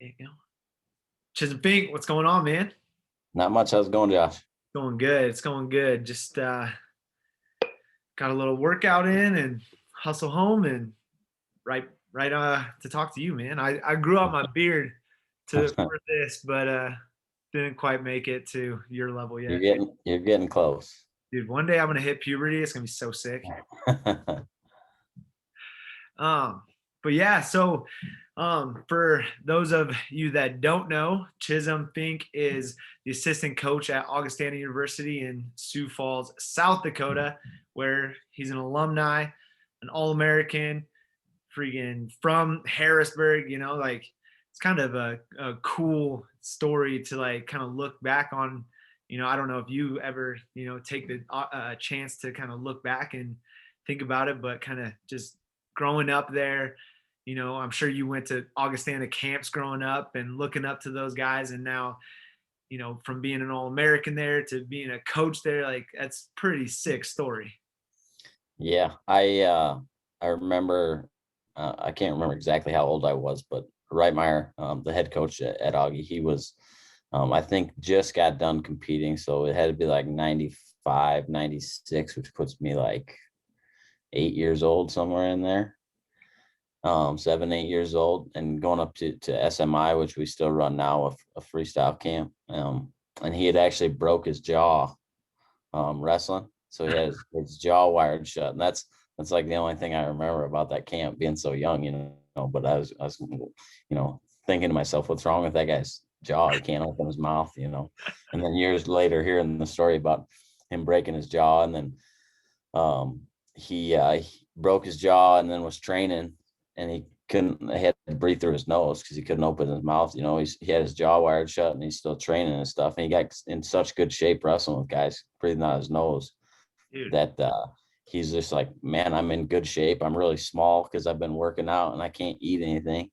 you know, Chism Fink, what's going on, man? Not much. How's it going, Josh? Going good. It's going good. Just got a little workout in and hustle home and right to talk to you, man. I grew out my beard for this, but didn't quite make it to your level You're yet. getting close. Dude, one day I'm gonna hit puberty. It's gonna be so sick. Um, but yeah, so for those of you that don't know, Chism Fink is the assistant coach at Augustana University in Sioux Falls, South Dakota, where he's an alumni, an All-American, freaking from Harrisburg, like it's kind of a cool story to like kind of look back on. I don't know if you ever, take the chance to kind of look back and think about it, but kind of just growing up there, I'm sure you went to Augustana camps growing up and looking up to those guys. And now, from being an All-American there to being a coach there, like that's pretty sick story. Yeah, I remember. I can't remember exactly how old I was, but Reitmeyer, the head coach at Augie, he was, I think, just got done competing, so it had to be like 95, 96, which puts me like 8 years old, somewhere in there. 7, 8 years old, and going up to SMI, which we still run now, a freestyle camp. And he had actually broke his jaw wrestling, so he had his jaw wired shut, and that's like the only thing I remember about that camp, being so young, But I was thinking to myself, what's wrong with that guy's jaw? He can't open his mouth, And then years later, hearing the story about him breaking his jaw, and then he broke his jaw, and then was training, and he had to breathe through his nose because he couldn't open his mouth. He had his jaw wired shut, and he's still training and stuff. And he got in such good shape wrestling with guys breathing out his nose. Dude. That he's just like, man, I'm in good shape. I'm really small because I've been working out and I can't eat anything.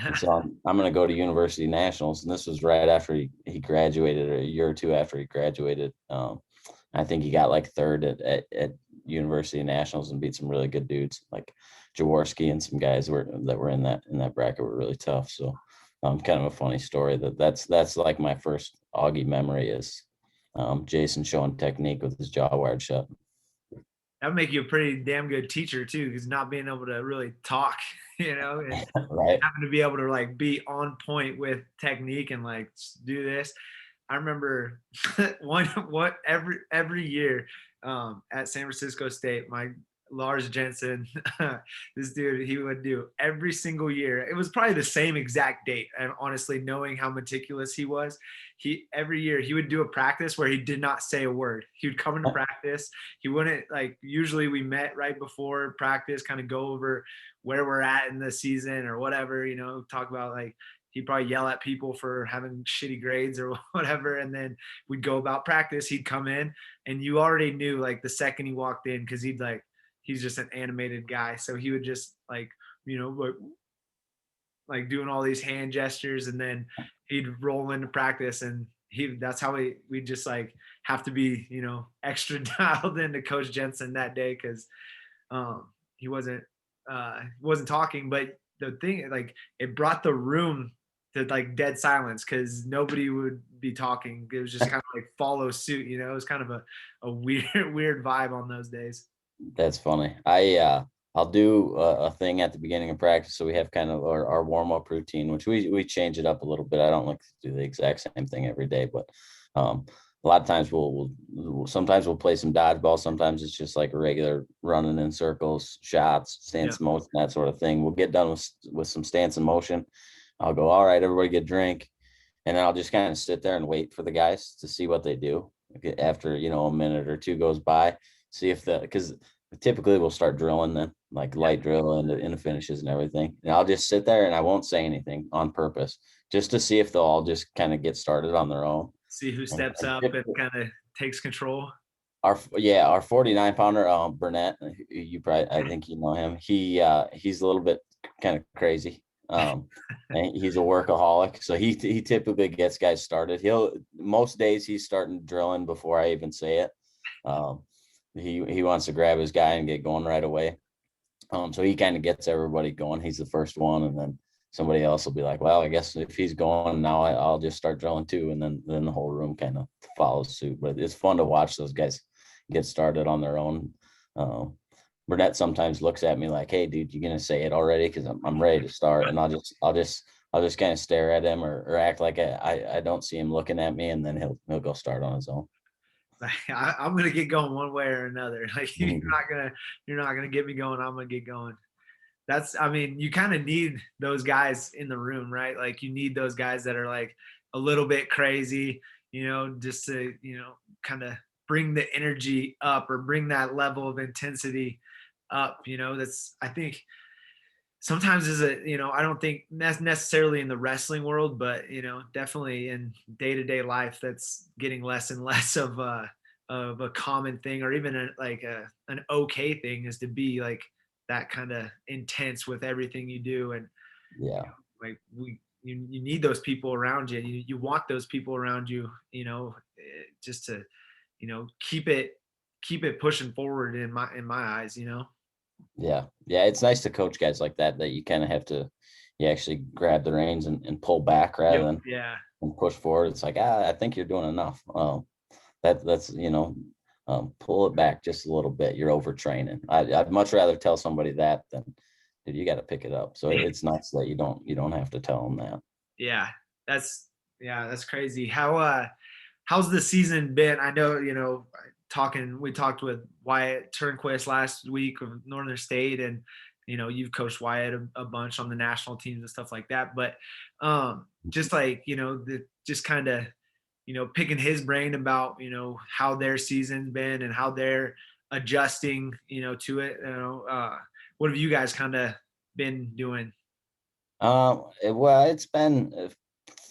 And so I'm going to go to University Nationals. And this was right after he graduated, or a year or two after he graduated. I think he got like third at University Nationals and beat some really good dudes like Jaworski, and some guys that were in that bracket were really tough. So kind of a funny story that's like my first Augie memory is Jason showing technique with his jaw wired shut. That would make you a pretty damn good teacher too, because not being able to really talk, and right, having to be able to like be on point with technique and like do this. I remember every year at San Francisco State, my Lars Jensen, this dude, he would do every single year. It was probably the same exact date. And honestly, knowing how meticulous he was, every year he would do a practice where he did not say a word. He would come into practice. He wouldn't, like, usually we met right before practice, kind of go over where we're at in the season or whatever, talk about like, he'd probably yell at people for having shitty grades or whatever. And then we'd go about practice. He'd come in and you already knew like the second he walked in, cause he's just an animated guy. So he would just like doing all these hand gestures, and then he'd roll into practice, and that's how we just like have to be, extra dialed into Coach Jensen that day. Cause he wasn't talking, but the thing, like, it brought the room to like dead silence because nobody would be talking. It was just kind of like follow suit, it was kind of a weird vibe on those days. That's funny. I'll do a thing at the beginning of practice. So we have kind of our warm-up routine, which we change it up a little bit. I don't like to do the exact same thing every day, but a lot of times sometimes we'll play some dodgeball. Sometimes it's just like a regular running in circles, shots, stance in motion, that sort of thing. We'll get done with some stance in motion. I'll go, all right, everybody get a drink. And then I'll just kind of sit there and wait for the guys to see what they do. After, a minute or two goes by, see if because typically we'll start drilling then, like light drill into finishes and everything. And I'll just sit there and I won't say anything on purpose, just to see if they'll all just kind of get started on their own. See who steps up and kind of takes control. Our 49 pounder, Burnett, I think you know him. He's a little bit kind of crazy. And he's a workaholic, so he typically gets guys started. Most days he's starting drilling before I even say it. He wants to grab his guy and get going right away. So he kind of gets everybody going. He's the first one, and then somebody else will be like, well, I guess if he's going now, I'll just start drilling too. And then the whole room kind of follows suit. But it's fun to watch those guys get started on their own. Burnett sometimes looks at me like, hey, dude, you going to say it already? Because I'm ready to start. And I'll just kind of stare at him or act like I don't see him looking at me. And then he'll go start on his own. I'm gonna get going one way or another. Like Mhm. you're not gonna get me going. I'm gonna get going. I mean, you kind of need those guys in the room, right? Like you need those guys that are like a little bit crazy, just to, kind of bring the energy up or bring that level of intensity up. I think sometimes I don't think necessarily in the wrestling world, but, definitely in day-to-day life, that's getting less and less of a common thing, or even an okay thing, is to be like that kind of intense with everything you do. And Yeah. like you need those people around you. You want those people around you, just to, keep it pushing forward in my eyes. Yeah. Yeah. It's nice to coach guys like that you kind of have to, you actually grab the reins and pull back rather Yep. than Yeah. and push forward. It's like, I think you're doing enough. That's pull it back just a little bit. You're overtraining. I'd much rather tell somebody that than, dude, you got to pick it up. So it's nice that you don't have to tell them that. Yeah, that's that's crazy. How's the season been? I know, we talked with Wyatt Turnquist last week of Northern State, and you've coached Wyatt a bunch on the national teams and stuff like that. But just like, just kind of, picking his brain about, how their season's been and how they're adjusting, to it. What have you guys kind of been doing? Well, it's been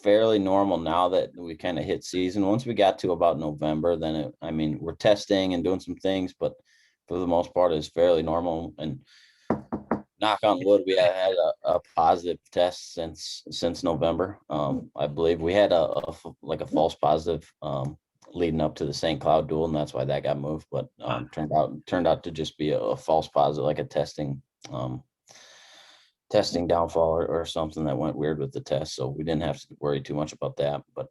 fairly normal now that we kind of hit season. Once we got to about November, then I mean, we're testing and doing some things, but for the most part, it's fairly normal. And knock on wood, we have had a positive test since November. I believe we had like a false positive leading up to the St. Cloud duel, and that's why that got moved. But turned out to just be a false positive, like a um, testing downfall or something that went weird with the test. So we didn't have to worry too much about that. But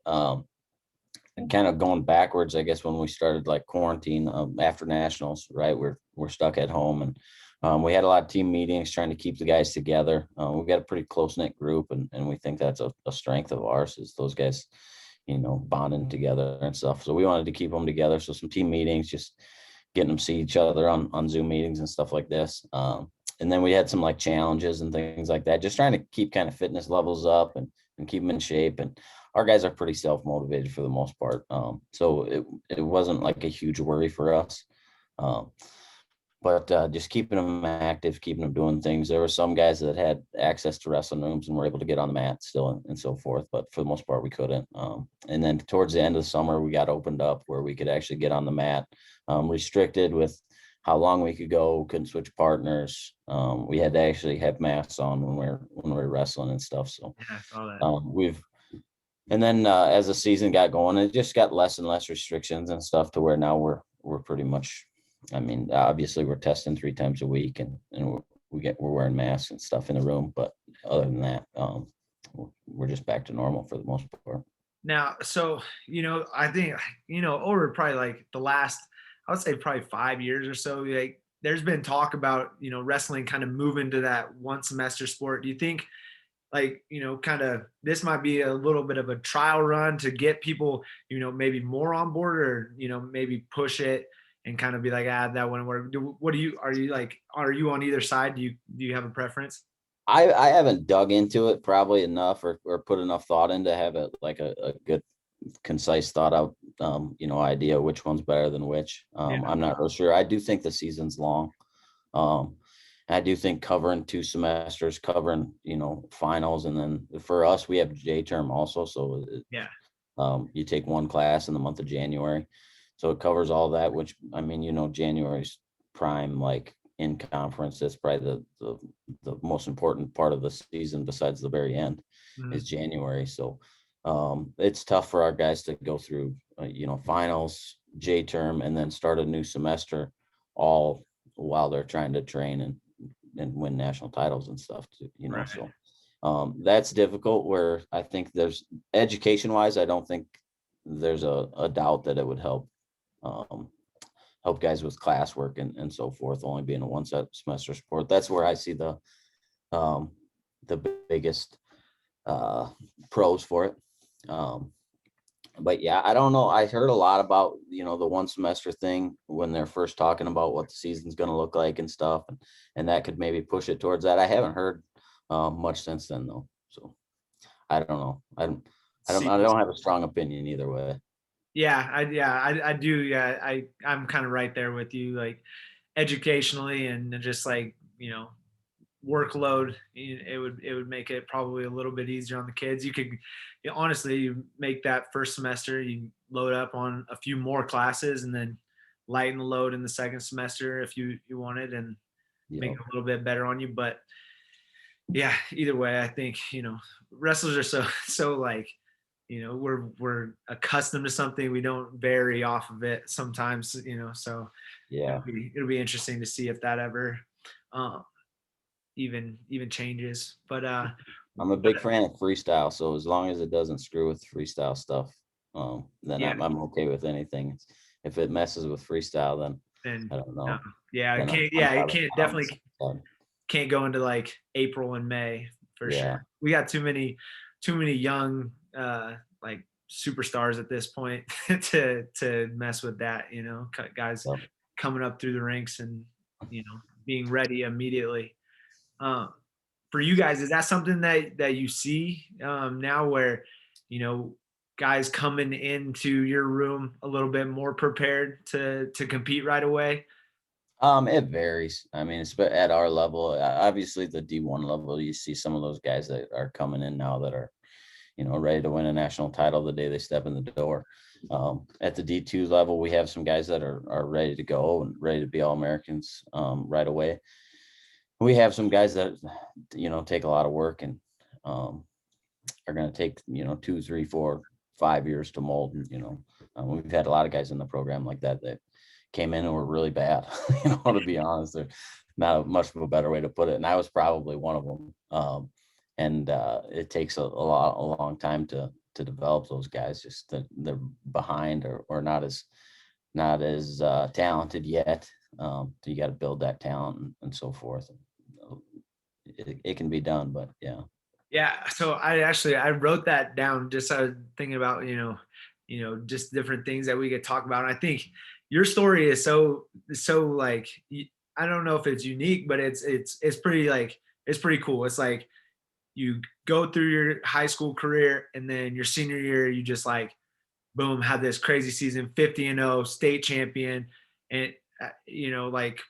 and kind of going backwards, I guess when we started like quarantine after nationals, right? We're stuck at home, and we had a lot of team meetings trying to keep the guys together. We've got a pretty close knit group, and we think that's a strength of ours is those guys, bonding together and stuff. So we wanted to keep them together. So some team meetings, just getting them see each other on Zoom meetings and stuff like this. And then we had some like challenges and things like that, just trying to keep kind of fitness levels up and keep them in shape. And our guys are pretty self-motivated for the most part. So it wasn't like a huge worry for us. Um, but just keeping them active, keeping them doing things. There were some guys that had access to wrestling rooms and were able to get on the mat still and so forth. But for the most part, we couldn't. And then towards the end of the summer, we got opened up where we could actually get on the mat, restricted with how long we could go, couldn't switch partners. We had to actually have masks on when we were wrestling and stuff. So Yeah, I saw that. and then as the season got going, it just got less and less restrictions and stuff to where now we're pretty much, I mean, obviously we're testing 3 times a week and we're wearing masks and stuff in the room. But other than that, we're just back to normal for the most part. Now, so, I think, over probably like the last, I would say probably 5 years or so, like there's been talk about, wrestling kind of moving to that one semester sport. Do you think like, kind of this might be a little bit of a trial run to get people, maybe more on board, or, maybe push it and kind of be like, that wouldn't work. Are you on either side? Do you have a preference? I haven't dug into it probably enough or put enough thought in to have it like a good concise thought out idea which one's better than which. Yeah. I'm not real sure. I do think the season's long. um I do think covering 2 semesters, covering finals, and then for us we have J term also, so Yeah. you take one class in the month of January, so it covers all that, which I mean, January's prime, like in conference. That's probably the most important part of the season besides the very end Mhm. is January. So it's tough for our guys to go through finals, J term, and then start a new semester all while they're trying to train and win national titles and stuff too, Right. so That's difficult, where I think there's education wise, I don't think there's a doubt that it would um, help guys with classwork and so forth, only being a one semester sport. That's where I see um, the biggest pros for it. But yeah, I don't know. I heard a lot about, the one semester thing when they're first talking about what the season's going to look like and stuff. And that could maybe push it towards that. I haven't heard much since then though. So I don't know. I don't have a strong opinion either way. I do. Yeah, I'm kind of right there with you, like educationally and just like, workload, it would make it probably a little bit easier on the kids. You could, honestly, you make that first semester, you load up on a few more classes and then lighten the load in the second semester if you wanted, and make Yeah. it a little bit better on you. But yeah, either way, I think, wrestlers are so like, we're accustomed to something, we don't vary off of it sometimes, so Yeah. it'll be interesting to see if that ever um even changes. But I'm a big fan of freestyle. So as long as it doesn't screw with freestyle stuff, then yeah, I'm okay with anything. If it messes with freestyle, then then I don't uh, know. yeah, it Then can't, I'm it probably can't, on the definitely side. can't go into like April and May for sure. Yeah. We got too many young like superstars at this point to mess with that, guys Yep. coming up through the ranks and being ready immediately. um for you guys, is that something that you see now, where you know guys coming into your room a little bit more prepared to compete right away? It varies. I mean, it's at our level. Obviously, the D1 level, you see some of those guys that are coming in now that are, ready to win a national title the day they step in the door. At the D2 level, we have some guys that are ready to go and ready to be All Americans right away. We have some guys that, take a lot of work and are going to take, 2, 3, 4, 5 years to mold. And, we've had a lot of guys in the program like that came in and were really bad, to be honest. There's not much of a better way to put it. And I was probably one of them. And it takes a long time to develop those guys. Just that they're behind or not as talented yet. So you got to build that talent and so forth. It can be done, but yeah. Yeah, so I wrote that down, just I was thinking about, just different things that we could talk about. And I think your story is so like, I don't know if it's unique, but it's pretty, like, it's pretty cool. It's like you go through your high school career, and then your senior year you just like boom, had this crazy season, 50-0, state champion, and like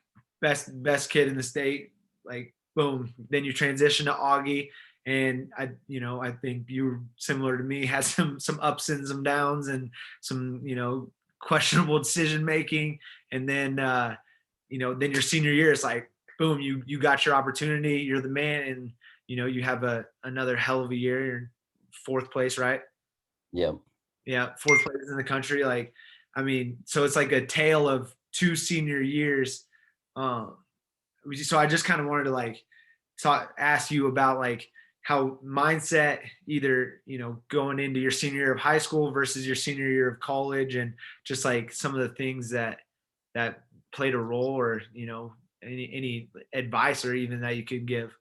best kid in the state, like boom. Then you transition to Augie, and I think you were similar to me, had some ups and some downs, and some questionable decision making, and then your senior year is like boom, you got your opportunity, you're the man, and you have another hell of a year. You're in fourth place, right? Yep. Yeah, fourth place in the country. Like, I mean, so it's like a tale of two senior years. Um, so I just kind of wanted to like ask you about like how mindset, either going into your senior year of high school versus your senior year of college, and just like some of the things that played a role, or any advice or even that you could give.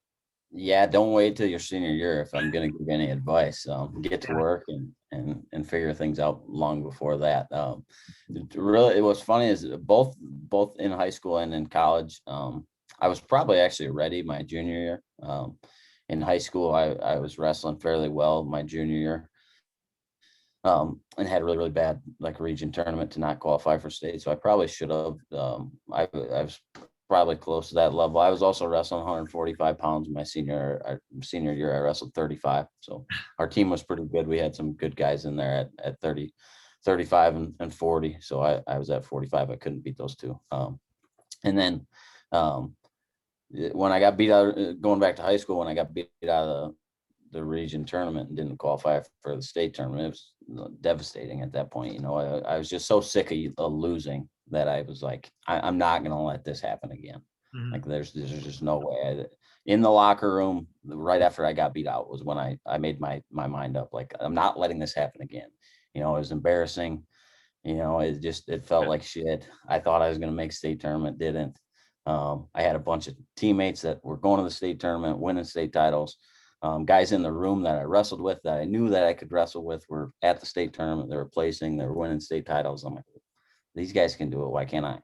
Yeah, don't wait till your senior year if I'm going to give any advice. Get to work and figure things out long before that. It was funny is both in high school and in college. I was probably actually ready my junior year. In high school, I was wrestling fairly well my junior year. And had a really, really bad like region tournament to not qualify for state. So I probably should have. I was probably close to that level. I was also wrestling 145 pounds my senior year. I wrestled 35. So our team was pretty good. We had some good guys in there at 30, 35 and 40. So I was at 45. I couldn't beat those two. And then when I got beat out, going back to high school, when I got beat out of the region tournament and didn't qualify for the state tournament, it was devastating at that point. I was just so sick of losing that I was like, I'm not going to let this happen again. Mhm. Like there's just no way. in the locker room right after I got beat out was when I made my mind up. Like, I'm not letting this happen again. It was embarrassing. It felt like shit. I thought I was going to make state tournament, didn't. I had a bunch of teammates that were going to the state tournament, winning state titles. Guys in the room that I wrestled with that I knew that I could wrestle with were at the state tournament. They were placing, they were winning state titles. I'm like, these guys can do it. Why can't I?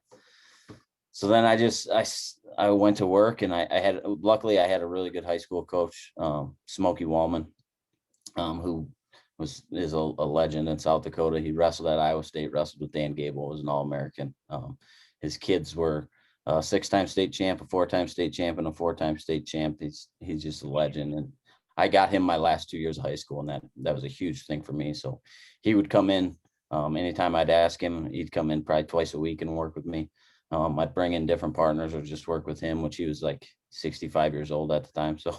So then I went to work, and luckily I had a really good high school coach, Smokey Wallman, who is a legend in South Dakota. He wrestled at Iowa State, wrestled with Dan Gable, was an All-American. His kids were a 6-time state champ, a 4-time state champ, and a 4-time state champ. He's just a legend. And I got him my last 2 years of high school, and that was a huge thing for me. So he would come in anytime I'd ask him. He'd come in probably twice a week and work with me. I'd bring in different partners or just work with him, which he was like 65 years old at the time. So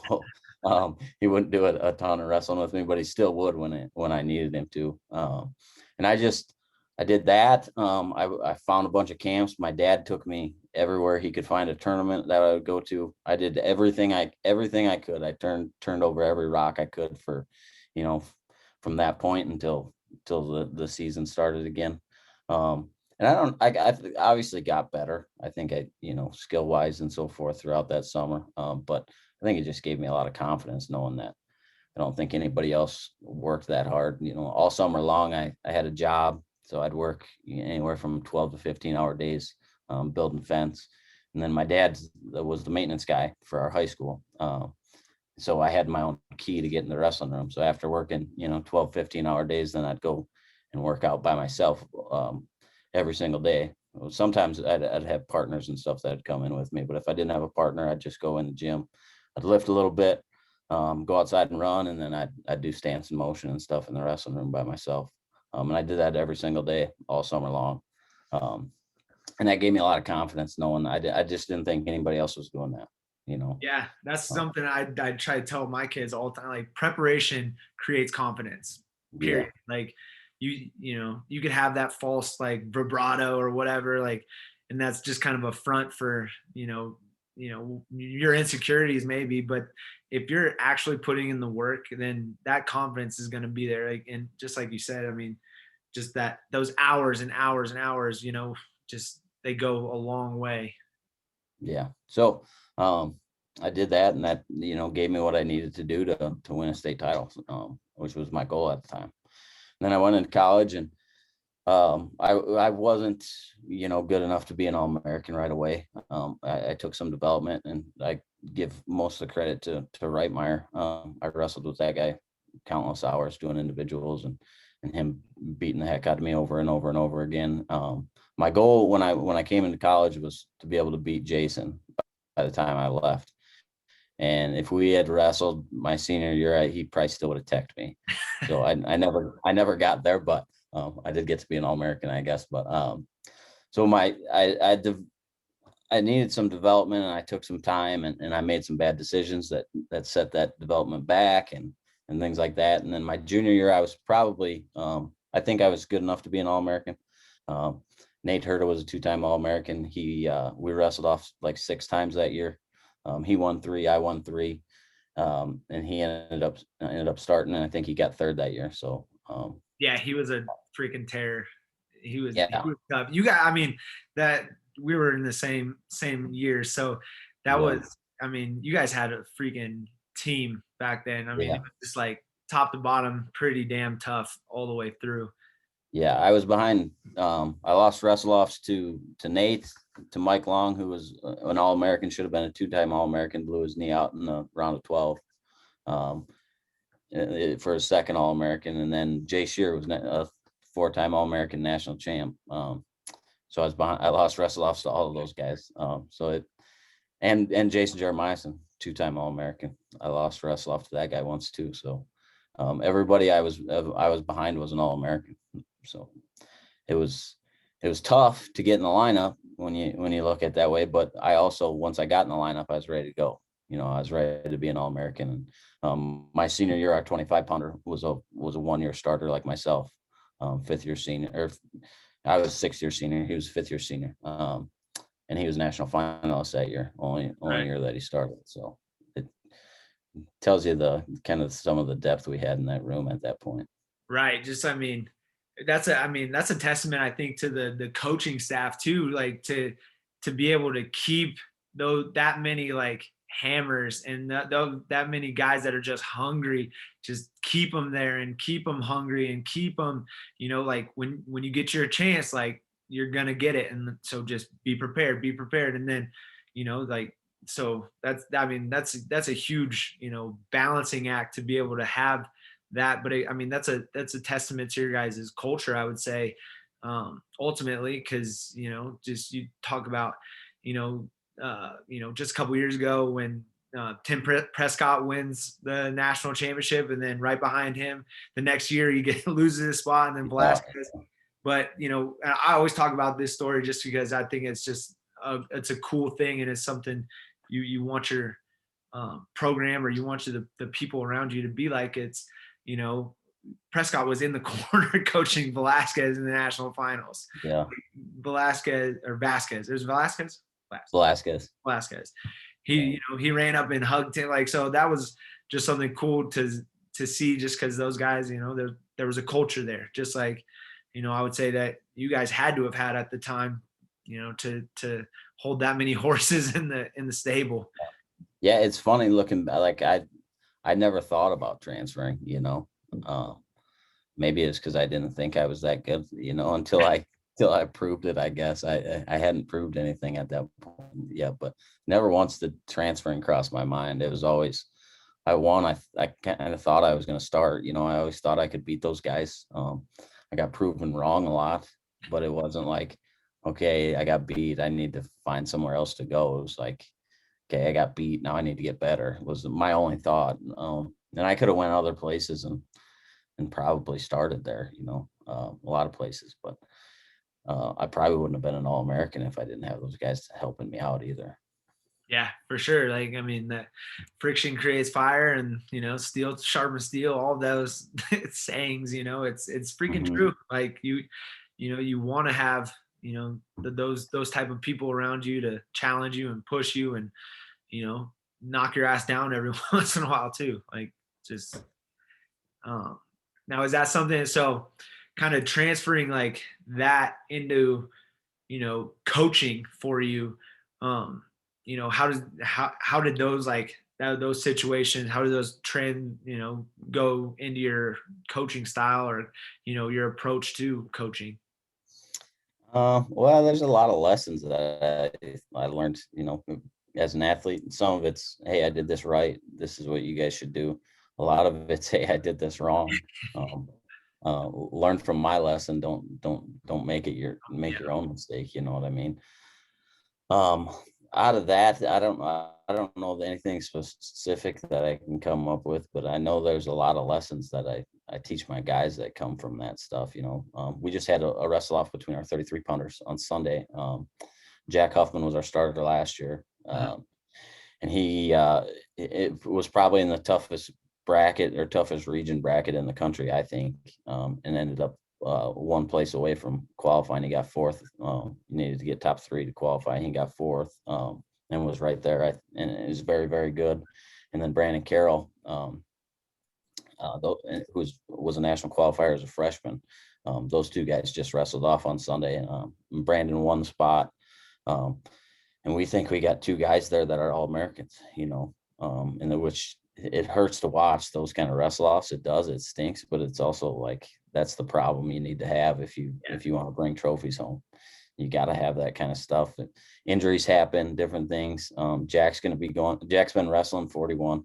he wouldn't do a ton of wrestling with me, but he still would when I needed him to. And I did that. I found a bunch of camps. My dad took me everywhere he could find a tournament that I would go to. I did everything I could. I turned over every rock I could for, from that point until the season started again. And I obviously got better. I think skill wise and so forth throughout that summer. But I think it just gave me a lot of confidence knowing that I don't think anybody else worked that hard. All summer long, I had a job. So I'd work anywhere from 12 to 15-hour days building fence. And then my dad was the maintenance guy for our high school. So I had my own key to get in the wrestling room. So after working, 12, 15-hour days, then I'd go and work out by myself every single day. Sometimes I'd have partners and stuff that'd come in with me, but if I didn't have a partner, I'd just go in the gym. I'd lift a little bit, go outside and run, and then I'd do stance and motion and stuff in the wrestling room by myself. And I did that every single day, all summer long. And that gave me a lot of confidence knowing I just didn't think anybody else was doing that, Yeah, that's something I try to tell my kids all the time. Like, preparation creates confidence. Period. Yeah. Like, you could have that false like vibrato or whatever, like, and that's just kind of a front for your insecurities maybe. But if you're actually putting in the work, then that confidence is going to be there. Like, and just like you said, I mean, just those hours and hours and hours, just they go a long way. Yeah. So I did that, and that gave me what I needed to do to win a state title, which was my goal at the time. And then I went into college, and I wasn't good enough to be an All-American right away. I took some development, and I give most of the credit to Reitmeyer. I wrestled with that guy countless hours doing individuals, and him beating the heck out of me over and over and over again. My goal when I came into college was to be able to beat Jason by the time I left. And if we had wrestled my senior year, he probably still would have teched me. So I never got there, but I did get to be an All-American, I guess. But so I needed some development, and I took some time, and I made some bad decisions that set that development back and things like that. And then my junior year, I was probably I think I was good enough to be an All-American. Nate Herta was a 2-time All-American. We wrestled off like 6 times that year. He won 3, I won 3, and he ended up starting, and I think he got 3rd that year. So yeah, he was a freaking terror. He was tough. I mean, that we were in the same year, so that was, I mean, you guys had a freaking team back then. I mean, it was just like top to bottom, pretty damn tough all the way through. Yeah, I was behind. I lost wrestle-offs to Nate, to Mike Long, who was an All-American, should have been a 2-time All-American, blew his knee out in the round of 12 for his second All-American. And then Jay Shear was a 4-time All-American national champ. So I was behind. I lost wrestle-offs to all of those guys. And Jason Jeremiahson, 2-time All-American. I lost wrestle-off to that guy once too. So everybody I was behind was an All-American. So it was tough to get in the lineup when you look at it that way. But I also, once I got in the lineup, I was ready to go. I was ready to be an All-American. And my senior year, our 25-pounder was a 1-year starter like myself, 5th-year senior. Or I was 6th-year senior. He was 5th-year senior. And he was national finalist that year, only year that he started. So tells you the kind of some of the depth we had in that room at that point. Right. Just, I mean, that's a testament, I think, to the coaching staff too, like to be able to keep those that many like hammers and that many guys that are just hungry, just keep them there and keep them hungry and keep them, like when you get your chance, like you're gonna get it, and so just be prepared, and then, like so that's I mean that's a huge balancing act to be able to have that. But I mean that's a testament to your guys' culture, I would say, ultimately, because just you talk about just a couple years ago when Tim Prescott wins the national championship, and then right behind him the next year he loses his spot, and then Uh, Velasquez. But and I always talk about this story just because I think it's just it's a cool thing, and it's something you want your program, or you want the people around you to be like. It's you know Prescott was in the corner coaching Velasquez in the national finals. yeah, Velasquez or Vasquez. It was Velasquez. Velasquez. Velasquez. Yeah. He ran up and hugged him, like, so that was just something cool to see, just because those guys, there was a culture there, just like I would say that you guys had to have had at the time, to hold that many horses in the stable. Yeah, it's funny looking like I never thought about transferring, Uh, maybe it's because I didn't think I was that good, until I proved it, I guess. I hadn't proved anything at that point yet, but never once did transferring cross my mind. It was always I kind of thought I was going to start. I always thought I could beat those guys. I got proven wrong a lot, but it wasn't like, okay, I got beat, I need to find somewhere else to go. It was like, okay, I got beat, now I need to get better, was my only thought. And I could have went other places and probably started there, a lot of places, but I probably wouldn't have been an All-American if I didn't have those guys helping me out either. Yeah, for sure. Like, I mean, that friction creates fire, and steel sharpens steel. All those sayings, it's freaking Mhm. true. Like you want to have those type of people around you to challenge you and push you, and knock your ass down every once in a while too. Like, just um, now, is that something? So, kind of transferring like that into coaching for you. um how did those, like, those situations, how did those trend go into your coaching style, or your approach to coaching? Well, there's a lot of lessons that I learned, as an athlete. Some of it's, hey, I did this right. This is what you guys should do. A lot of it's, hey, I did this wrong. Um, Learn from my lesson. Don't make your own mistake. You know what I mean? Um, Out of that, I don't know anything specific that I can come up with, but I know there's a lot of lessons that I teach my guys that come from that stuff. We just had a wrestle off between our 33 punters on Sunday. Jack Huffman was our starter last year, Uh, and it was probably in the toughest bracket or toughest region bracket in the country, I think, and ended up one place away from qualifying. He got fourth. He needed to get top three to qualify. He got fourth, and was right there. And it was very, very good. And then Brandon Carroll, who was a national qualifier as a freshman. Those two guys just wrestled off on Sunday. Brandon won the spot. And we think we got two guys there that are all Americans, and which it hurts to watch those kind of wrestle offs. It does, it stinks, but it's also like, that's the problem you need to have if you want to bring trophies home. You got to have that kind of stuff. Injuries happen, different things. Jack's been wrestling 41.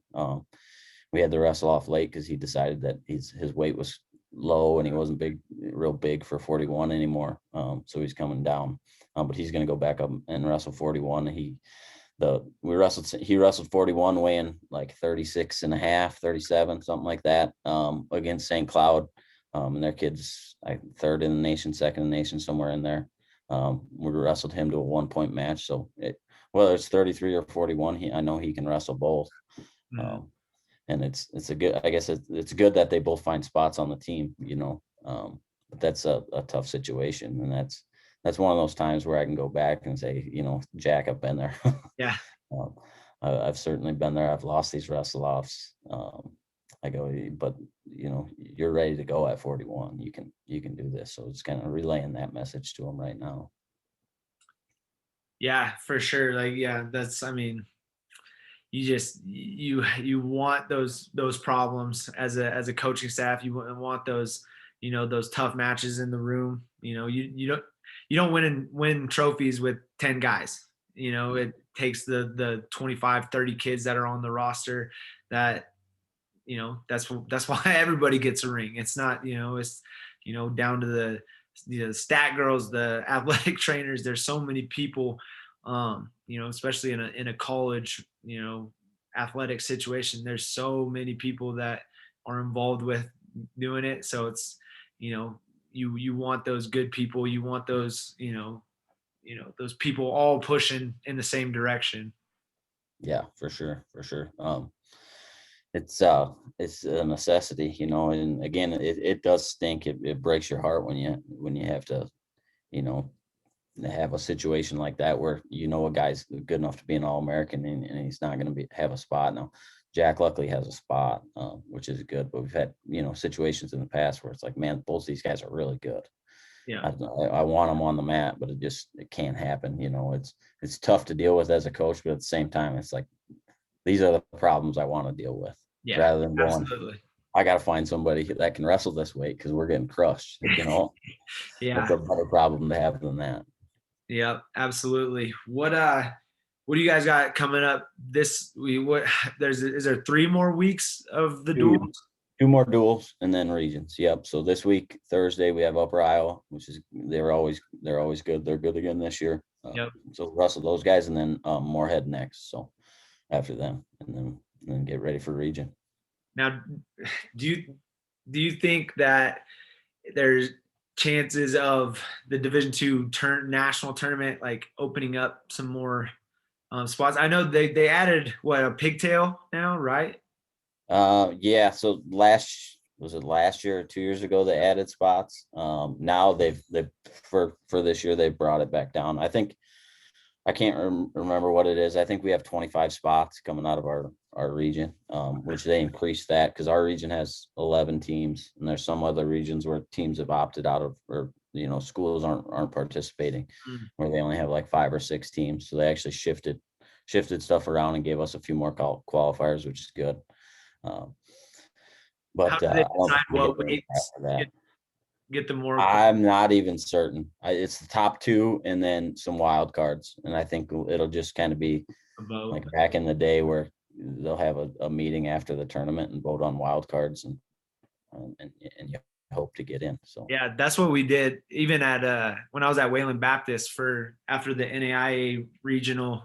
We had to wrestle off late because he decided that his weight was low and he wasn't real big for 41 anymore. So he's coming down. But he's going to go back up and wrestle 41. He wrestled 41, weighing like 36 and a half, 37, something like that, against St. Cloud. And their kid's third in the nation, second in the nation, somewhere in there. We wrestled him to a 1-point match. So whether it's 33 or 41, I know he can wrestle both. And it's a good, I guess it's good that they both find spots on the team, but that's a tough situation. And that's one of those times where I can go back and say, Jack, I've been there. yeah. I've certainly been there. I've lost these wrestle offs. I go, but you're ready to go at 41. You can do this. So it's kind of relaying that message to them right now. Yeah, for sure. Like, yeah, I mean, you want those problems as a coaching staff. You want those, those tough matches in the room. You don't win trophies with 10 guys. It takes the 25, 30 kids that are on the roster that, that's why everybody gets a ring. It's not, it's, down to the stat girls, the athletic trainers. There's so many people, especially in a college, athletic situation. There's so many people that are involved with doing it. So it's, you want those good people. You want those, those people all pushing in the same direction. Yeah, for sure. For sure. It's a necessity, and again, it does stink. It breaks your heart when you have to, you know, have a situation like that where a guy's good enough to be an All-American and he's not going to have a spot. Now, Jack luckily has a spot, which is good, but we've had situations in the past where it's like, man, both these guys are really good. Yeah. I want them on the mat, but it can't happen. It's tough to deal with as a coach, but at the same time, it's like these are the problems I want to deal with, Yeah, rather than going, absolutely. I got to find somebody that can wrestle this weight because we're getting crushed. Yeah. That's a better problem to have than that. Yeah, absolutely. What do you guys got coming up this week? Is there 3 more weeks of the Two, duels? two more duels and then regions. Yep. So this week, Thursday, we have Upper Iowa, which is they're always good. They're good again this year. Yep. So wrestle those guys, and then Moorhead next. So after them, and then get ready for region. Now, do you think that there's chances of the Division II national tournament like opening up some more spots? I know they added a pigtail now, right? Yeah. So last year or 2 years ago they added spots. Now they've for this year they've brought it back down. I think I can't remember what it is. I think we have 25 spots coming out of our region, which they increased that because our region has 11 teams, and there's some other regions where teams have opted out of, or schools aren't participating, where they only have like 5 or 6 teams. So they actually shifted stuff around and gave us a few more qualifiers, which is good. How But do they I don't decide think we hit what the weights after that. get the more? I'm not even certain. It's the top 2 and then some wild cards, and I think it'll just kind of be Vote? like back in the day where they'll have a meeting after the tournament and vote on wild cards, and you hope to get in. So Yeah, that's what we did even at when I was at Wayland Baptist after the NAIA regional.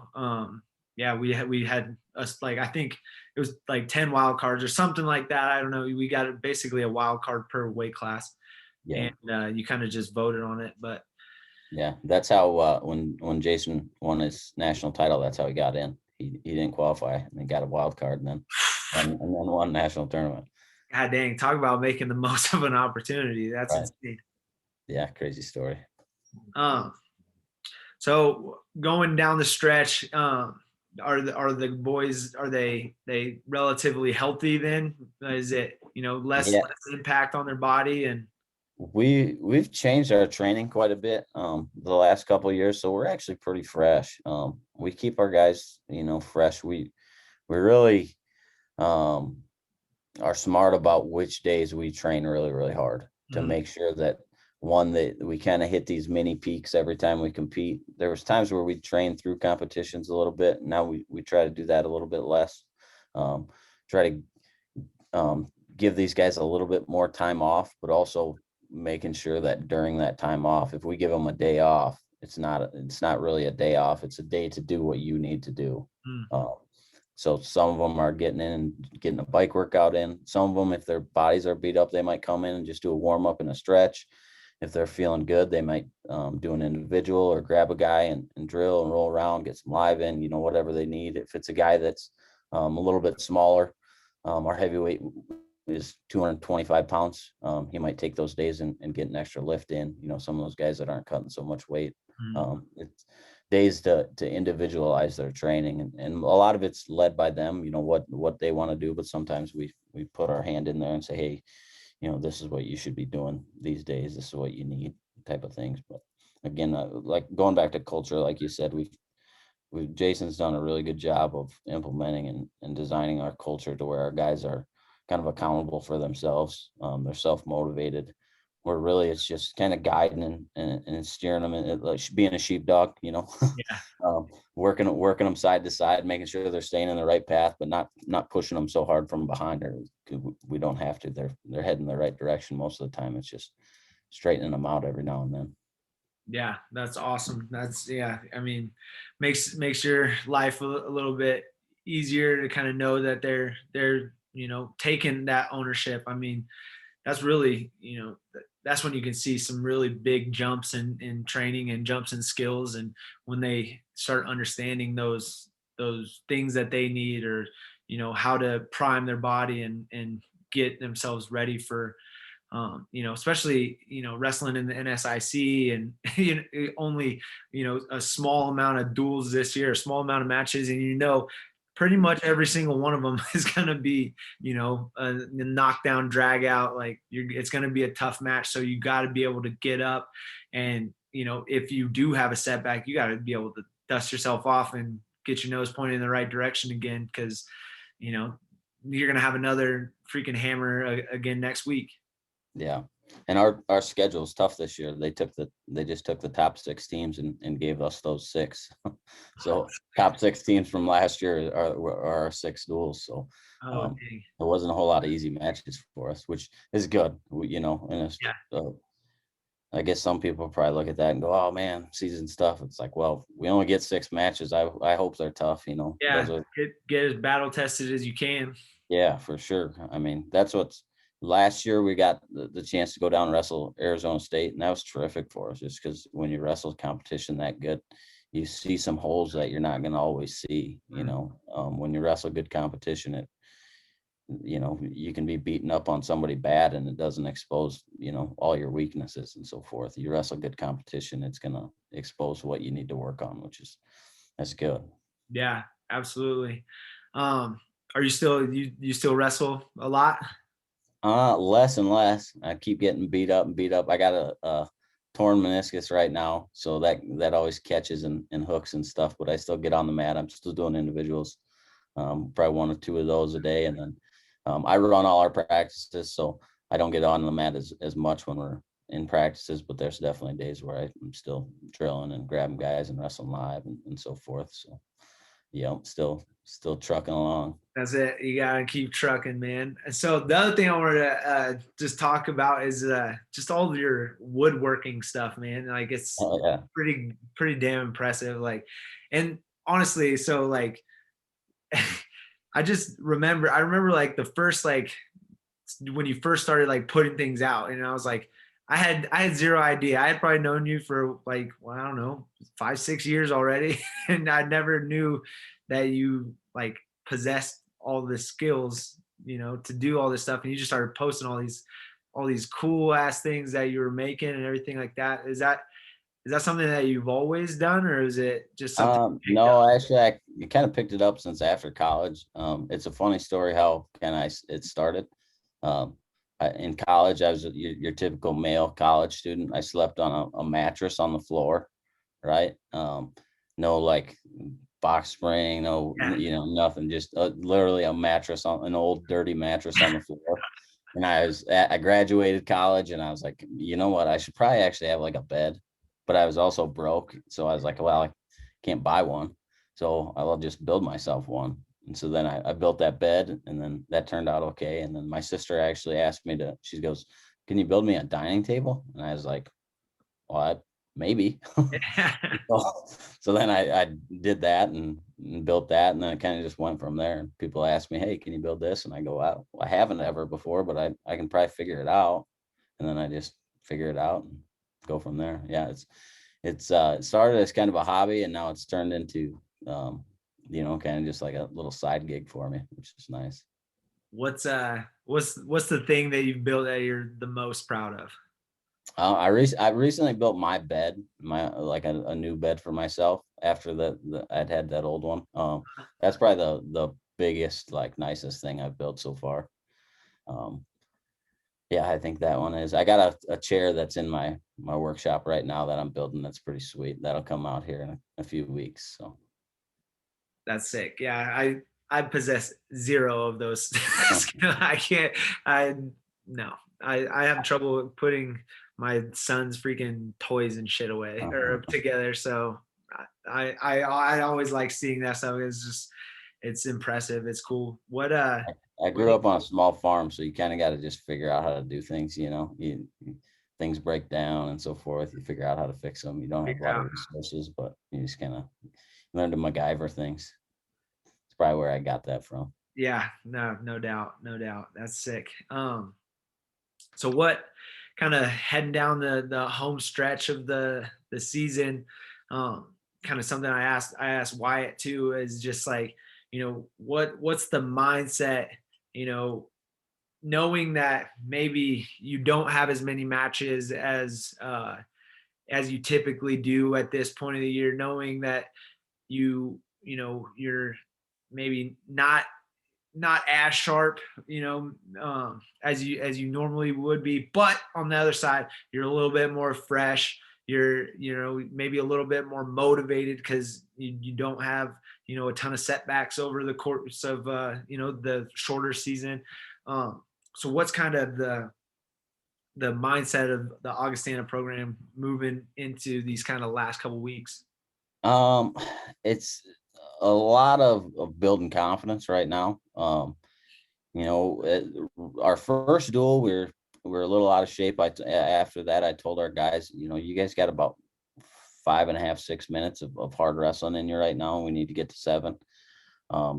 Yeah, we had us, like, I think it was like 10 wild cards or something like that. I don't know. We got basically a wild card per weight class. yeah, And you kind of just voted on it. But yeah, that's how when Jason won his national title, that's how he got in. He didn't qualify and he got a wild card, and then won national tournament. God dang, talk about making the most of an opportunity. That's Right. insane. Yeah, crazy story. So going down the stretch, are the boys, are they relatively healthy then? Is it less impact on their body? And We've changed our training quite a bit the last couple of years, so we're actually pretty fresh. We keep our guys fresh. We really are smart about which days we train really, really hard to make sure that that we kind of hit these mini peaks every time we compete. There was times where we trained through competitions a little bit. Now we try to do that a little bit less. Try to give these guys a little bit more time off, but also making sure that during that time off, if we give them a day off, it's not really a day off. It's a day to do what you need to do. So some of them are getting in and getting a bike workout in. Some of them, if their bodies are beat up, they might come in and just do a warm up and a stretch. If they're feeling good, they might do an individual or grab a guy and drill and roll around, get some live in, whatever they need. If it's a guy that's a little bit smaller, our heavyweight is 225 pounds. He might take those days and get an extra lift in. Some of those guys that aren't cutting so much weight. days to individualize their training, and a lot of it's led by them, what they want to do, but sometimes we put our hand in there and say, hey, this is what you should be doing these days, this is what you need, type of things. But again, like going back to culture, like you said, Jason's done a really good job of implementing and designing our culture to where our guys are kind of accountable for themselves. They're self-motivated, where really it's just kind of guiding and steering them, and like being a sheepdog, Yeah. working them side to side, making sure they're staying in the right path, but not pushing them so hard from behind, or we don't have to. They're heading the right direction most of the time. It's just straightening them out every now and then. Yeah, that's awesome. Yeah. I mean, makes your life a little bit easier to kind of know that they're taking that ownership. I mean, that's really that's when you can see some really big jumps in training and jumps in skills, and when they start understanding those things that they need, or how to prime their body and get themselves ready for especially wrestling in the NSIC, and only a small amount of duels this year, a small amount of matches, and pretty much every single one of them is going to be a knockdown, drag out. Like it's going to be a tough match, so you got to be able to get up, and if you do have a setback, you got to be able to dust yourself off and get your nose pointed in the right direction again, because you're going to have another freaking hammer again next week. Yeah. And our schedule is tough this year. They just took the top 6 teams and gave us those 6. So top 6 teams from last year are our 6 duels. So Oh, dang. there wasn't a whole lot of easy matches for us, which is good. And it's, Yeah. I guess some people probably look at that and go, "Oh man, season stuff." It's like, well, we only get 6 matches. I hope they're tough. Yeah. Those are, Get as battle tested as you can. yeah, for sure. I mean, that's what's last year we got the chance to go down and wrestle Arizona State, and that was terrific for us, just because when you wrestle competition that good, you see some holes that you're not going to always see. When you wrestle good competition, you can be beaten up on somebody bad and it doesn't expose, all your weaknesses and so forth. You wrestle good competition, it's going to expose what you need to work on, that's good. Yeah, absolutely. Are you still wrestle a lot? Less and less. I keep getting beat up and beat up. I got a torn meniscus right now, so that always catches and hooks and stuff. But I still get on the mat. I'm still doing individuals, probably 1 or 2 of those a day, and then I run all our practices, so I don't get on the mat as much when we're in practices. But there's definitely days where I'm still drilling and grabbing guys and wrestling live and so forth. So yeah, I'm still trucking along. That's it. You gotta keep trucking, man. And so the other thing I wanted to just talk about is just all of your woodworking stuff, man. Like it's Oh yeah. pretty damn impressive. Like, and honestly, so like I remember like the first like when you first started like putting things out, and I was like, I had zero idea. I had probably known you for like, well, I don't know, 5-6 years already, and I never knew that you like possessed all the skills, to do all this stuff. And you just started posting all these cool ass things that you were making and everything like that. Is that something that you've always done, or is it just something you picked up? No, actually, I kind of picked it up since after college. It's a funny story how it started. Um, in college, I was your typical male college student. I slept on a mattress on the floor, right? No like box spring, no, Yeah. nothing, just literally a mattress on an old dirty mattress on the floor. And I graduated college, and I was like, you know what? I should probably actually have like a bed, but I was also broke. So I was like, well, I can't buy one. So I'll just build myself one. And so then I built that bed, and then that turned out okay. And then my sister actually asked me she goes, can you build me a dining table? And I was like, well, maybe. So then I did that and built that, and then it kind of just went from there. And people ask me, hey, can you build this? And I go, well, I haven't ever before, but I can probably figure it out. And then I just figure it out and go from there. Yeah, it started as kind of a hobby, and now it's turned into kind of just like a little side gig for me, which is nice. What's the thing that you've built that you're the most proud of? I recently built my bed, like a new bed for myself after I'd had that old one. That's probably the biggest, like, nicest thing I've built so far. Um, yeah, I think that one is. I got a chair that's in my workshop right now that I'm building. That's pretty sweet. That'll come out here in a few weeks. So That's sick. Yeah, I possess zero of those. oh, I can't. I no. I have trouble putting my son's freaking toys and shit away or uh-huh. together. So I always like seeing that stuff. It's impressive. It's cool. I What grew up on a small farm, so you kind of got to just figure out how to do things. Things break down and so forth. You figure out how to fix them. You don't have a figure lot out? of resources, but you just kind of learn to MacGyver things. It's probably where I got that from. Yeah, no doubt, no doubt. That's sick. So what kind of heading down the home stretch of the season, kind of something I asked Wyatt too is just like, what's the mindset, you know, knowing that maybe you don't have as many matches as you typically do at this point of the year, knowing that you're maybe not as sharp, as you normally would be. But on the other side, you're a little bit more fresh. You're, maybe a little bit more motivated because you don't have, a ton of setbacks over the course of, the shorter season. So what's kind of the mindset of the Augustana program moving into these kind of last couple weeks? Um, it's a lot of building confidence right now. You know, our first duel, we're a little out of shape. After that, I told our guys, you guys got about 5.5, 6 minutes of hard wrestling in you right now. We need to get to 7.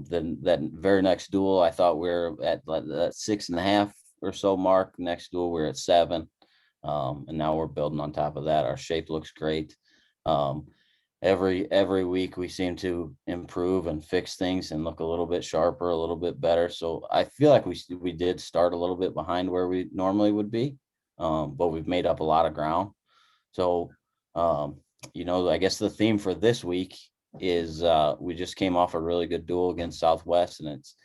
Then that very next duel, I thought we were at that 6.5 or so mark. Next duel, we we're at 7. And now we're building on top of that. Our shape looks great. Um, every week we seem to improve and fix things and look a little bit sharper, a little bit better. So I feel like we did start a little bit behind where we normally would be, but we've made up a lot of ground. So um, I guess the theme for this week is we just came off a really good duel against Southwest, and it's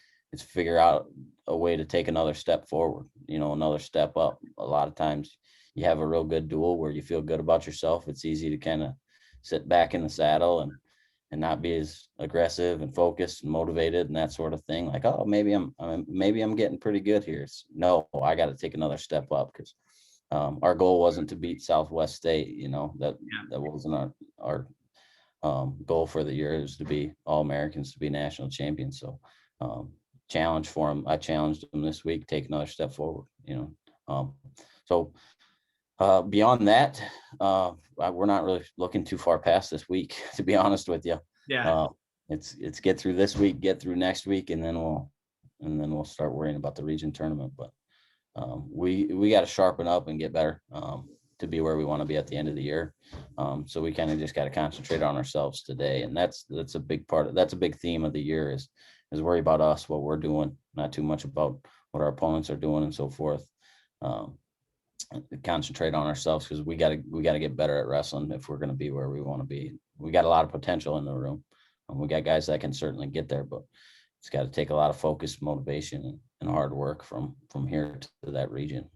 figure out a way to take another step forward, another step up. A lot of times you have a real good duel where you feel good about yourself. It's easy to kind of sit back in the saddle and not be as aggressive and focused and motivated and that sort of thing. Like, oh, maybe I'm getting pretty good here. No, I got to take another step up because our goal wasn't to beat Southwest State. That wasn't our goal for the year. It was to be all Americans, to be national champions. So challenge for them. I challenged them this week, take another step forward. So beyond that, we're not really looking too far past this week, to be honest with you. Yeah. Uh, it's get through this week, get through next week, and then we'll start worrying about the region tournament. But we got to sharpen up and get better to be where we want to be at the end of the year. So we kind of just got to concentrate on ourselves today, and that's a big part that's a big theme of the year is worry about us, what we're doing, not too much about what our opponents are doing and so forth. Concentrate on ourselves because we got to get better at wrestling if we're going to be where we want to be. We got a lot of potential in the room. We got guys that can certainly get there, but it's got to take a lot of focus, motivation, and hard work from here to that region.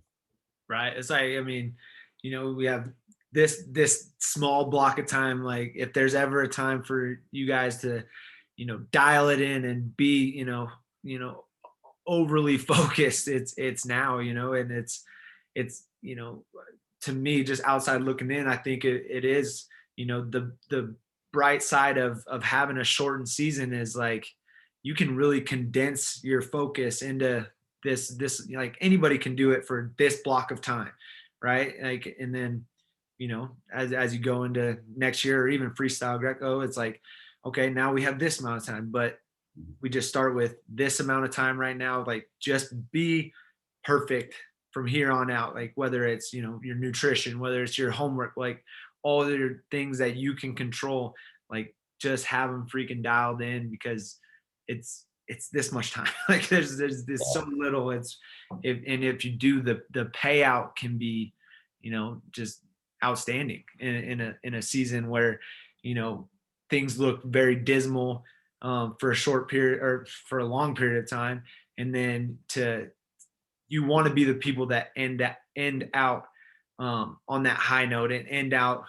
Right. It's like, I mean, we have this small block of time. Like, if there's ever a time for you guys to, dial it in and be, overly focused, it's now, and it's, to me, just outside looking in, I think it is, the bright side of having a shortened season is like you can really condense your focus into this like anybody can do it for this block of time, right? Like, and then as you go into next year or even freestyle Greco, it's like, okay, now we have this amount of time, but we just start with this amount of time right now. Like, just be perfect from here on out. Like, whether it's your nutrition, whether it's your homework, like all of your things that you can control, like just have them freaking dialed in because it's this much time. Like, there's this so little. If you do, the payout can be just outstanding in a season where, things look very dismal for a short period or for a long period of time. And then you want to be the people that end out on that high note and end out,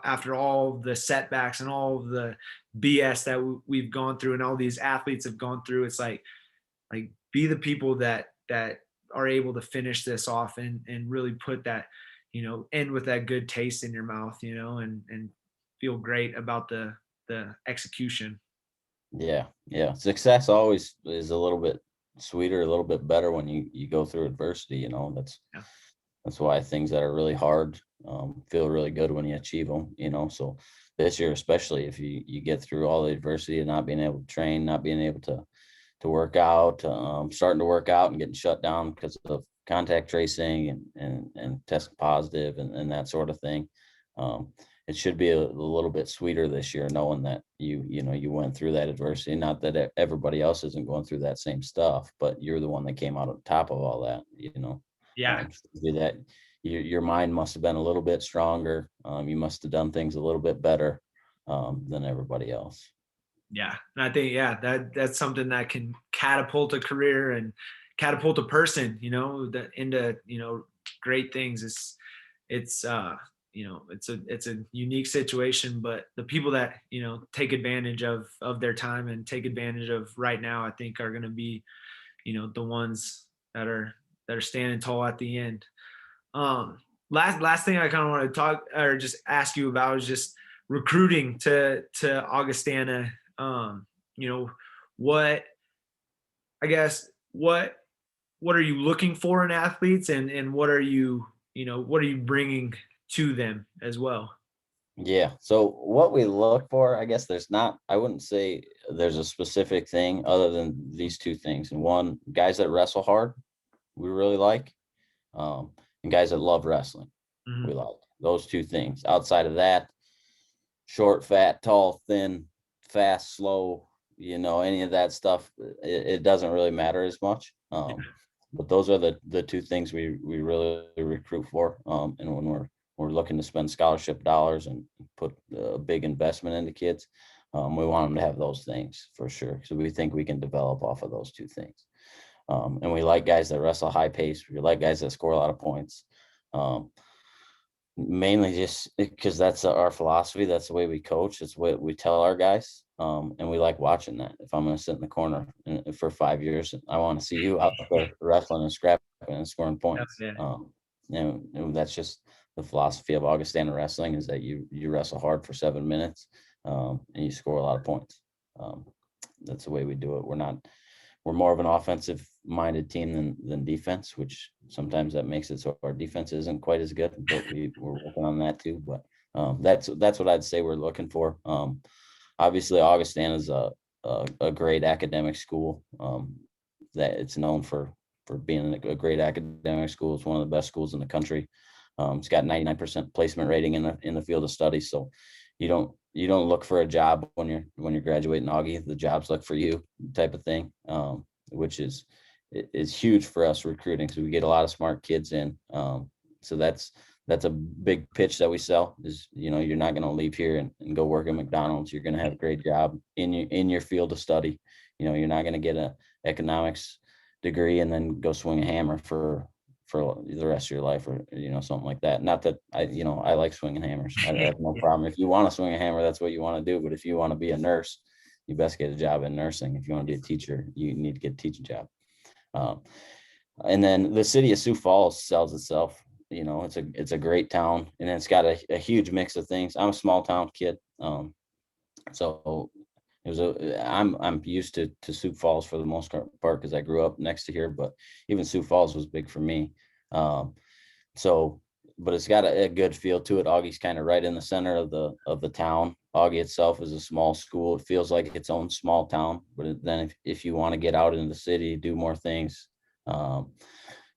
after all the setbacks and all of the BS that we've gone through and all these athletes have gone through. It's like be the people that are able to finish this off and really put that, end with that good taste in your mouth, and feel great about the execution. Yeah, yeah. Success always is a little bit sweeter, a little bit better when you go through adversity. Yeah. That's why things that are really hard feel really good when you achieve them. So this year, especially if you get through all the adversity of not being able to train, not being able to work out, starting to work out and getting shut down because of contact tracing and testing positive and that sort of thing. It should be a little bit sweeter this year, knowing that you went through that adversity. Not that everybody else isn't going through that same stuff, but you're the one that came out on top of all that. Yeah. Do that. Your mind must have been a little bit stronger. You must have done things a little bit better than everybody else. Yeah. And I think, yeah, that's something that can catapult a career and catapult a person, that into, great things. It's a unique situation, but the people that, take advantage of their time and take advantage of right now, I think are going to be, the ones that are standing tall at the end. Last thing I kind of want to talk or just ask you about is just recruiting to Augustana. You know, what I guess what are you looking for in athletes, and what are you bringing to them as well? Yeah. So what we look for, I guess I wouldn't say there's a specific thing other than these two things. And one, guys that wrestle hard, we really like, and guys that love wrestling, we Mhm. like those two things. Outside of that, short, fat, tall, thin, fast, slow, any of that stuff, it doesn't really matter as much. But those are the two things we really recruit for. And when we're looking to spend scholarship dollars and put a big investment into kids, we want them to have those things for sure. So we think we can develop off of those two things. And we like guys that wrestle high pace. We like guys that score a lot of points. Mainly just because that's our philosophy. That's the way we coach. It's what we tell our guys. And we like watching that. If I'm going to sit in the corner for 5 years, I want to see you out there wrestling and scrapping and scoring points. Yeah. And that's just the philosophy of Augustana wrestling, is that you wrestle hard for 7 minutes and you score a lot of points. That's the way we do it. We're more of an offensive minded team than defense, which sometimes that makes it so our defense isn't quite as good, but we're working on that too. But that's what I'd say we're looking for. Obviously Augustana is a great academic school, that it's known for being a great academic school. It's one of the best schools in the country. It's got 99% placement rating in the field of study. So you don't look for a job when you're graduating Augie. The jobs look for you, type of thing, which is huge for us recruiting. So we get a lot of smart kids in. So that's a big pitch that we sell is, you're not going to leave here and go work at McDonald's. You're going to have a great job in your field of study. You're not going to get a economics degree and then go swing a hammer for the rest of your life, or something like that. Not that I like swinging hammers. I have no problem. If you want to swing a hammer, that's what you want to do. But if you want to be a nurse, you best get a job in nursing. If you want to be a teacher, you need to get a teaching job. And then the city of Sioux Falls sells itself. It's a great town, and it's got a huge mix of things. I'm a small town kid, so I'm used to Sioux Falls for the most part because I grew up next to here. But even Sioux Falls was big for me. But it's got a good feel to it. Augie's kind of right in the center of the town. Augie itself is a small school. It feels like its own small town. But then if you want to get out into the city, do more things, go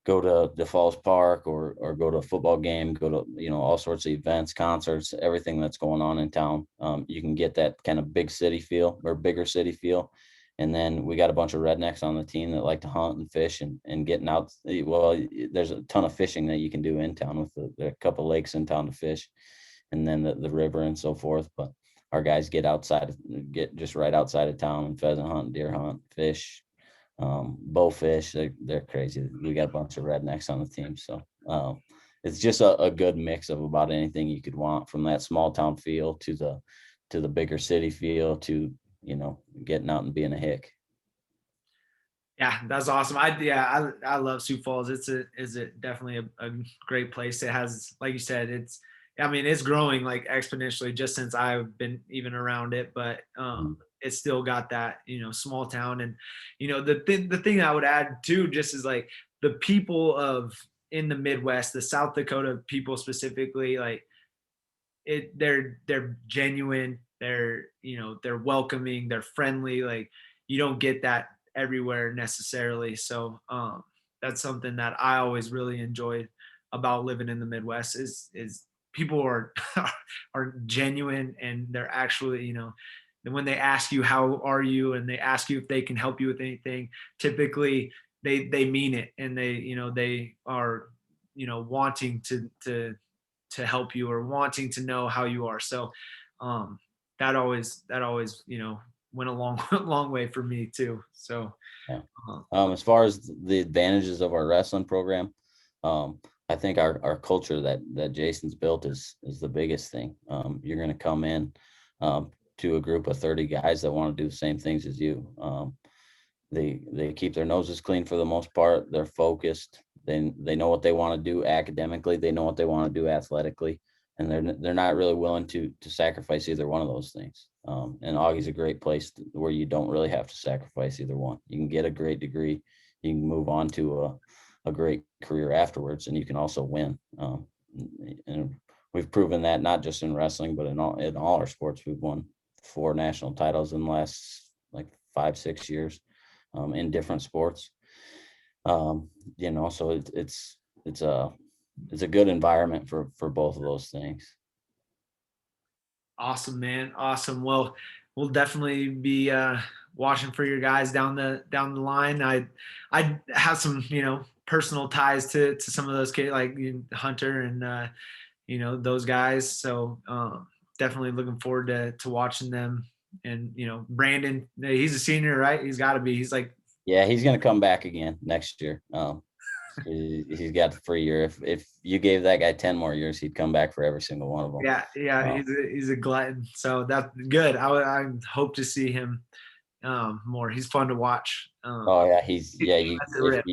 to the Falls Park or go to a football game, go to, all sorts of events, concerts, everything that's going on in town. You can get that kind of big city feel or bigger city feel. And then we got a bunch of rednecks on the team that like to hunt and fish and getting out. Well, there's a ton of fishing that you can do in town with a couple lakes in town to fish, and then the river and so forth. But our guys get just right outside of town and pheasant hunt, deer hunt, fish, bow fish. They're crazy. We got a bunch of rednecks on the team. So it's just a good mix of about anything you could want, from that small town feel to the bigger city feel to, getting out and being a hick. Yeah, that's awesome. I love Sioux Falls. It's definitely a great place. It has, like you said, it's growing like exponentially just since I've been even around it, but Mhm. it's still got that, small town. And the thing I would add too, just is like the people of in the Midwest, the South Dakota people specifically, like they're genuine, they're welcoming, they're friendly. Like you don't get that everywhere necessarily. So that's something that I always really enjoyed about living in the Midwest is people are are genuine, and they're actually, and when they ask you how are you, and they ask you if they can help you with anything, typically they mean it, and they are wanting to help you, or wanting to know how you are. So um, that always went a long long way for me too. So Yeah. uh, As far as the advantages of our wrestling program, I think our culture that Jason's built is the biggest thing. You're going to come in to a group of 30 guys that want to do the same things as you. They keep their noses clean for the most part. They're focused. They know what they want to do academically. They know what they want to do athletically, and they're not really willing to sacrifice either one of those things. And Augie's a great place where you don't really have to sacrifice either one. You can get a great degree. You can move on to a great career afterwards, and you can also win. And we've proven that not just in wrestling, but in all our sports. We've won 4 national titles in the last like 5-6 years in different sports. So it's a good environment for both of those things. awesome, man, awesome. Well, we'll definitely be watching for your guys down the line. I have some personal ties to some of those kids, like Hunter and those guys. So definitely looking forward to watching them. And Brandon, he's a senior, right? He's got to be. He's like, Yeah, he's going to come back again next year. He's got the free year. If you gave that guy 10 more years, he'd come back for every single one of them. yeah. He's a glutton. So that's good. I hope to see him more. He's fun to watch. Oh yeah, he's yeah. That's a rip.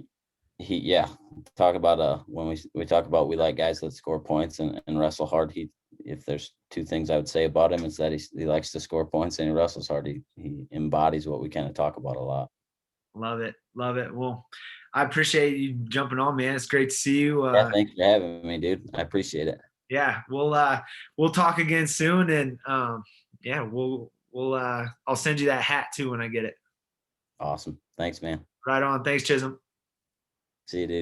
Yeah. Talk about when we talk about, we like guys that score points and wrestle hard. If there's 2 things I would say about him, is that he likes to score points and he wrestles hard. He embodies what we kind of talk about a lot. Love it. Love it. Well, I appreciate you jumping on, man. It's great to see you. Yeah, thanks for having me, dude. I appreciate it. Yeah, we'll talk again soon. And yeah, we'll I'll send you that hat too when I get it. Awesome. Thanks, man. Right on. Thanks, Chisholm. See you, dude.